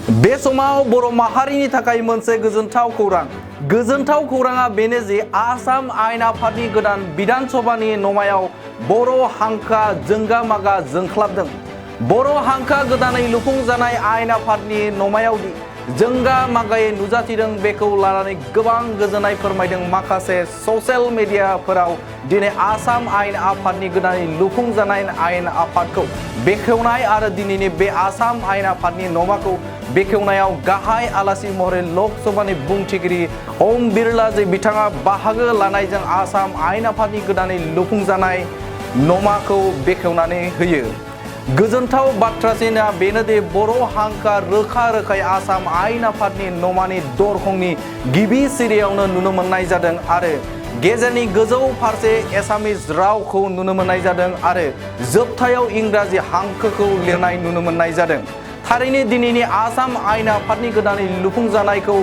बे समाव बर' माहारिनि थाखाय मोनसे गोजोनथाव खौराङा बेनो जे आसाम आयेन आफादनि गोदान बिधान सभानि नमायाव बर' हांखोआ जोंगा मागा जोंख्लाबदों। बर' हांखोआ गोदानै लुफुंजानाय आयेन आफादनि नमायावदि जोंगा मागायै नुजाथिदों बेखौ लानानै गोबां गोजोननाय फोरमायदों माखासे ससियेल मिडियाफोराव। दिनै आसाम आयेन आफादनि गोदानै लुफुंजानाय आयेन आफादखौ बेखेवनाय आरो दिनैनि बे आसाम आयेन आफादनि नमाखौ बेखेवनायाव गाहाय आलासि महरै लकसभानि बुंथिगिरि ओम बिरला जे बिथाङा बाहागो लानायजों आसाम आयेन आफादनि गोदानै लुफुंजानाय नमाखौ बेखेवनानै होयो। गोजोनथाव बाथ्रासिना बेनोदि बर' हांखोआ रोखा रोखायै आसाम आयेन आफादनि नमानि दरखंनि गिबि सिरियावनो नुनो मोननाय जादों आरो गेजेरनि गोजौ फारसे एसामिस रावखौ नुनो मोननाय जादों आरो जोबथायाव इंराजि हांखोखौ लिरनाय नुनो मोननाय जादों। थारैनो दिनैनि आसाम आयेन आफादनि गोदानै लुफुंजानायखौ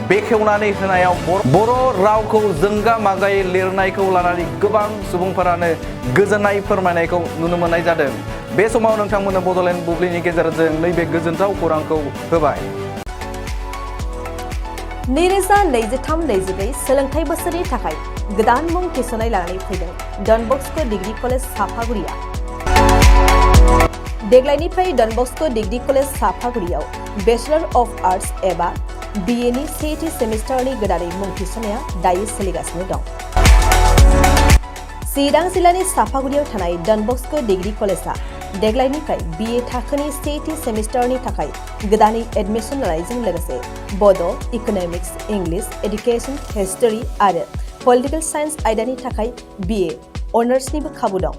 बेखेवनानै होनायाव बर' रावखौ जोंगा मागायै लिरनायखौ लानानै गोबां सुबुंफोरानो गोजोननाय फोरमायनायखौ नुनो मोननाय जादों। बे समाव नोंथांमोननो बड'लेण्ड बुब्लिनि गेजेरजों नैबे गोजोनथाव खौरांखौ होबाय। 2023-24 सोलोंथाइ बोसोरनि थाखाय गोदान मुं थिसननाय लानानै फैदों डन बस्क' डिग्री कलेज सापागुरिया। देग्लायनिफ्राय डन बस्क' डिग्री कलेज सापागुरियाव बेचलर अफ आर्ट्स एबा BA नि सेथि सेमिस्टारनि गोदानै मुं थिसननाया दायो सोलिगासिनो दं। चिरां जिल्लानि सापागुरियाव थानाय डन बस्क' डिग्री कलेजआ देग्लायनिफ्राय BA थाखोनि सेथि सेमिस्टारनि थाखाय गोदानै एडमिशन लानायजों लोगोसे बड', इक'नमिक्स, इंलिश, एडुकेशन, हिस्टरी आरो पलिटिकल साइन्स आयदानि थाखाय BA अनार्सनिबो खाबु दं।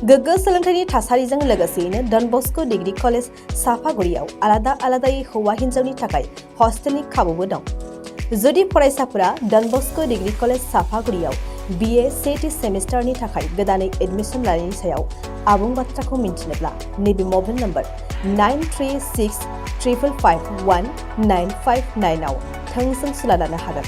गोग्गो सोलोंथाइनि थासारिजों लोगोसेयैनो डन बस्क' डिग्री कलेज सापागुरियाव आलादायै हौवा हिन्जावनि थाखाय हस्टेलनि खाबुबो दं। जुदि फरायसाफोरा डन बस्क' डिग्री कलेज सापागुरियाव BA सेथि सेमिस्टारनि थाखाय गोदानै एडमिशन लानायनि सायाव आबुं बाथ्राखौ मिन्थिनोब्ला नैबे मबाइल नम्बर 9365519559 आव थोंजों सुला लानो हागोन।